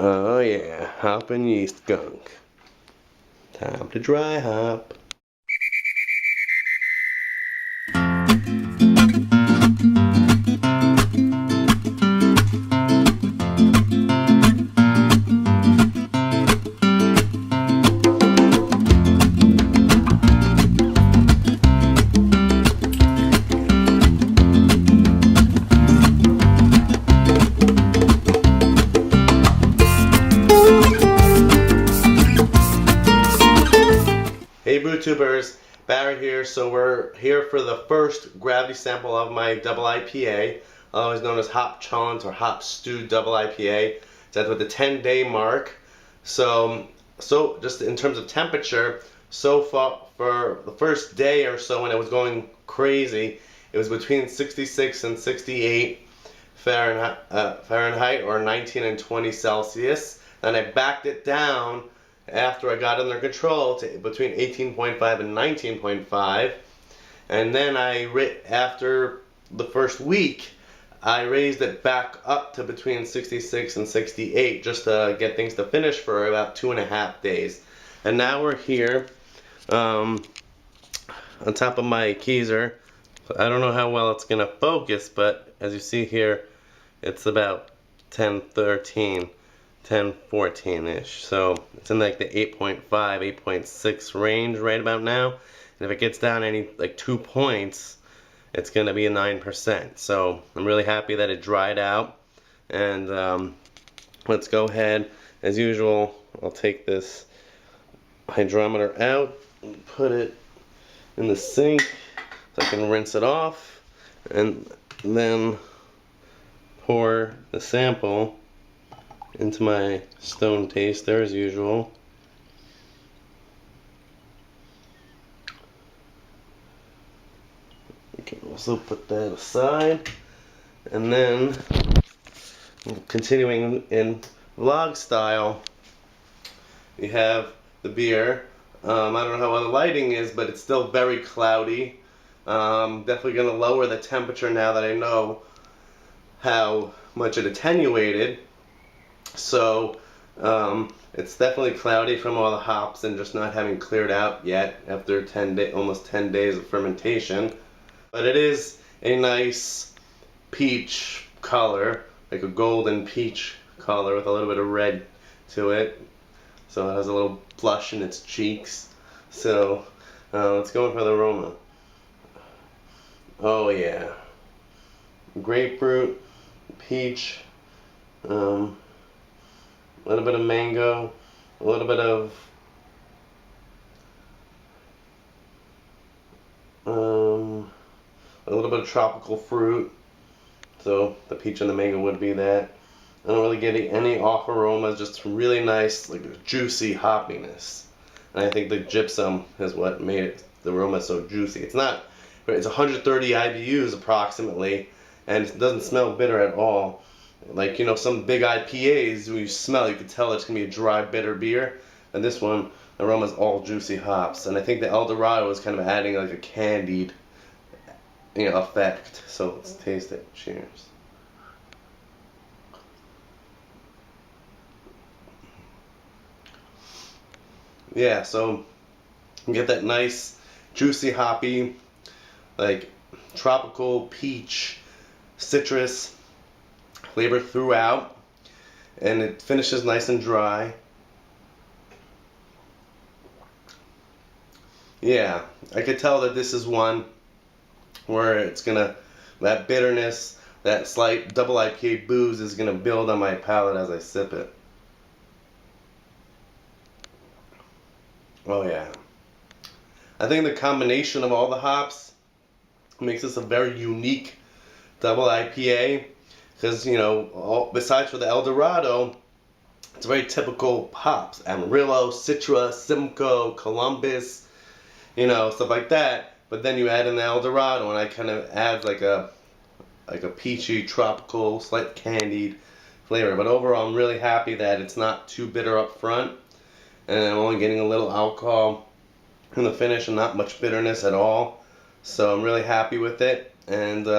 Oh yeah, hop and yeast gunk. Time to dry hop. Hey BrewTubers, Barrett here. So we're here for the first gravity sample of my Double IPA, otherwise known as Hop Challenge or Hop Stewed Double IPA. It's at the 10-day mark. So just in terms of temperature, so far for the first day or so when it was going crazy, it was between 66 and 68 Fahrenheit or 19 and 20 Celsius. Then I backed it down after I got under control to between 18.5 and 19.5, and then after the first week I raised it back up to between 66 and 68 just to get things to finish for about 2.5 days. And now we're here on top of my keezer. I don't know how well it's gonna focus, but as you see here, it's about 10-13. 10-14-ish, so it's in like the 8.5, 8.6 range right about now. And if it gets down any like 2 points, it's gonna be a 9%. So I'm really happy that it dried out. And let's go ahead, as usual. I'll take this hydrometer out and put it in the sink so I can rinse it off, and then pour the sample into my stone taster as usual. We can also put that aside, and then continuing in vlog style, we have the beer. I don't know how well the lighting is, but it's still very cloudy. Definitely going to lower the temperature now that I know how much it attenuated. So it's definitely cloudy from all the hops and just not having cleared out yet after almost 10 days of fermentation. But it is a nice peach color, like a golden peach color with a little bit of red to it. So it has a little blush in its cheeks. So let's go in for the aroma. Oh yeah. Grapefruit, peach, a little bit of mango, a little bit of tropical fruit. So the peach and the mango would be that. I don't really get any off aromas, just really nice, like juicy hoppiness. And I think the gypsum is what made the aroma so juicy. It's 130 IBUs approximately, and it doesn't smell bitter at all. Like, you know, some big IPAs, when you smell, you can tell it's going to be a dry, bitter beer. And this one, the aroma's all juicy hops. And I think the El Dorado is kind of adding like a candied, you know, effect. So let's taste it. Cheers. Yeah, so you get that nice, juicy, hoppy, like tropical peach, citrus flavor throughout, and it finishes nice and dry. Yeah, I could tell that this is one where it's gonna, that bitterness, that slight double IPA booze is gonna build on my palate as I sip it. Oh yeah. I think the combination of all the hops makes this a very unique double IPA. Because, you know, besides for the El Dorado, it's very typical hops. Amarillo, Citra, Simcoe, Columbus, you know, stuff like that. But then you add in the El Dorado, and I kind of add like a peachy, tropical, slight candied flavor. But overall, I'm really happy that it's not too bitter up front. And I'm only getting a little alcohol in the finish and not much bitterness at all. So I'm really happy with it. And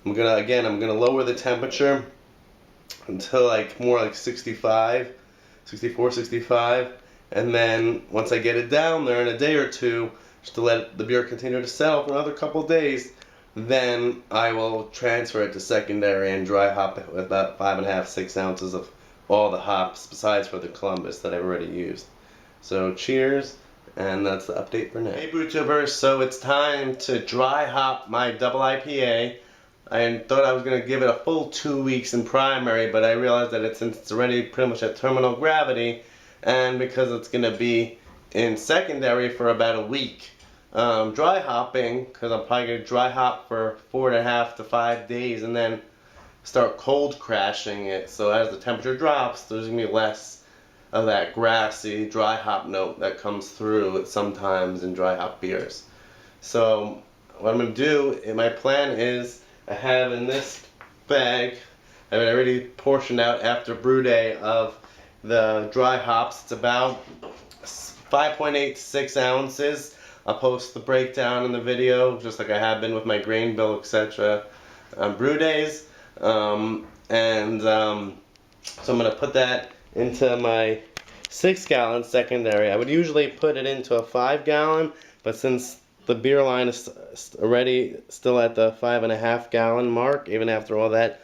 I'm gonna lower the temperature until like more like 65, 64, 65, and then once I get it down there in a day or two, just to let the beer continue to settle for another couple of days, then I will transfer it to secondary and dry hop it with about 5.5, 6 ounces of all the hops besides for the Columbus that I've already used. So cheers, and that's the update for now. Hey BrewTubers, so it's time to dry hop my Double IPA. I thought I was going to give it a full 2 weeks in primary, but I realized that since it's already pretty much at terminal gravity, and because it's going to be in secondary for about a week, dry hopping, because I'm probably going to dry hop for 4.5 to 5 days and then start cold crashing it. So as the temperature drops, there's going to be less of that grassy dry hop note that comes through sometimes in dry hop beers. So what I'm going to do, my plan is, I have in this bag, I already portioned out after brew day of the dry hops. It's about 5.8 to 6 ounces. I'll post the breakdown in the video, just like I have been with my grain bill, etc. on brew days. So I'm going to put that into my 6-gallon secondary. I would usually put it into a 5-gallon, but since the beer line is already still at the 5.5-gallon mark, even after all that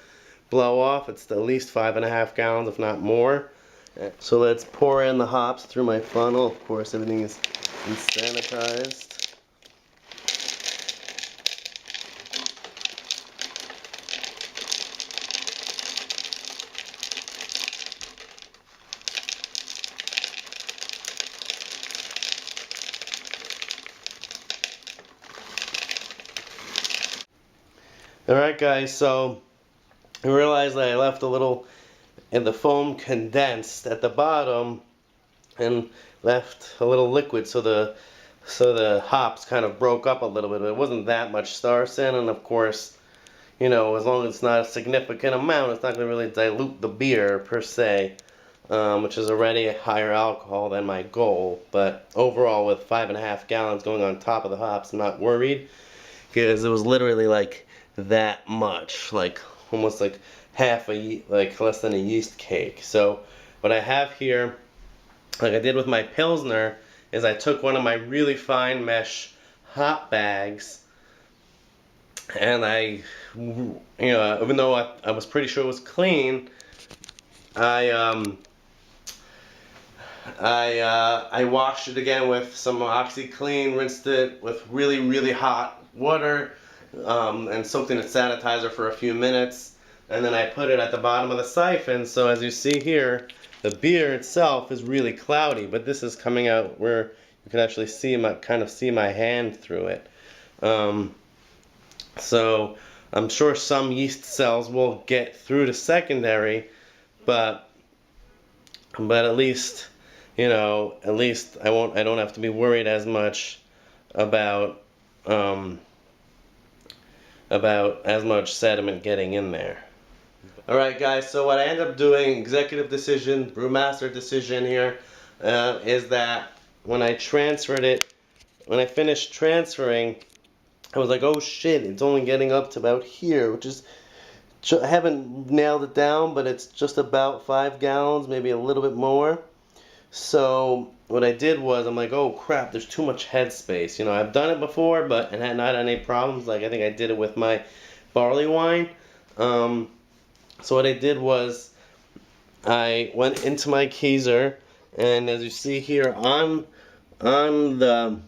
blow off, it's at least 5.5 gallons, if not more. So let's pour in the hops through my funnel. Of course, everything is sanitized. Alright guys, so I realized that I left a little in the foam condensed at the bottom and left a little liquid, so the hops kind of broke up a little bit. It wasn't that much Starson, and of course, you know, as long as it's not a significant amount, it's not going to really dilute the beer per se, which is already a higher alcohol than my goal. But overall, with 5.5 gallons going on top of the hops, I'm not worried, because it was literally like that much, like almost like like less than a yeast cake. So what I have here, like I did with my Pilsner, is I took one of my really fine mesh hop bags, and I, you know, even though I was pretty sure it was clean, I washed it again with some OxyClean, rinsed it with really, really hot water, and soaked in a sanitizer for a few minutes, and then I put it at the bottom of the siphon. So as you see here, the beer itself is really cloudy, but this is coming out where you can actually see my hand through it. So I'm sure some yeast cells will get through to secondary, but at least, you know, I don't have to be worried as much about as much sediment getting in there. Alright guys, so what I end up doing, executive decision, brewmaster decision here, is that when I finished transferring, I was like, oh shit, it's only getting up to about here, which is, I haven't nailed it down, but it's just about 5 gallons, maybe a little bit more. So what I did was, I'm like, oh crap, there's too much headspace. You know, I've done it before, but and had not had any problems. Like I think I did it with my barley wine. So what I did was, I went into my keezer, and as you see here on the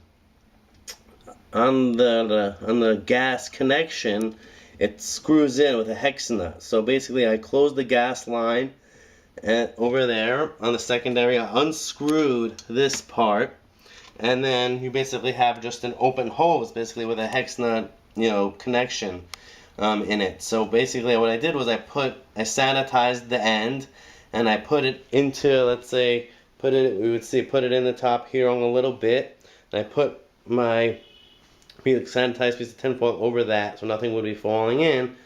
gas connection, it screws in with a hex nut. So basically, I closed the gas line. And over there on the secondary, I unscrewed this part, and then you basically have just an open hose, basically with a hex nut, you know, connection in it. So basically, what I did was I sanitized the end, and I put it into, let's say, put it in the top here on a little bit, and I put my sanitized piece of tinfoil over that, so nothing would be falling in,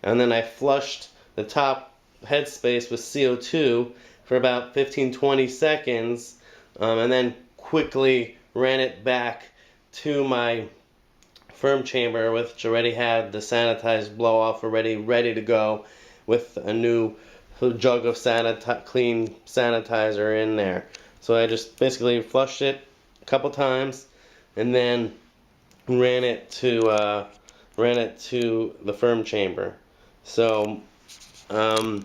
and then I flushed the top headspace with CO2 for about 15-20 seconds, and then quickly ran it back to my firm chamber, which already had the sanitized blow off already ready to go with a new jug of clean sanitizer in there. So I just basically flushed it a couple times and then ran it to the firm chamber. So that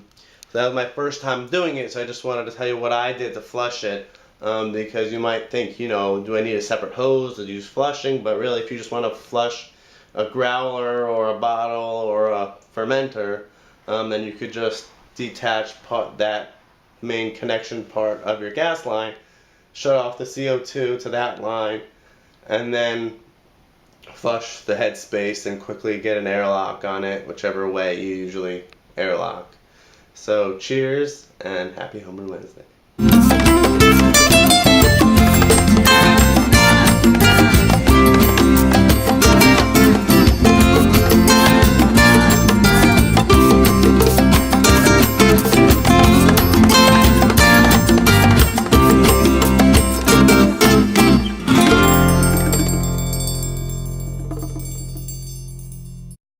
was my first time doing it, so I just wanted to tell you what I did to flush it, because you might think, do I need a separate hose to use flushing? But really, if you just want to flush a growler or a bottle or a fermenter, then you could just detach that main connection part of your gas line, shut off the CO2 to that line, and then flush the headspace and quickly get an airlock on it, whichever way you usually airlock. So cheers and happy Homebrew Wednesday.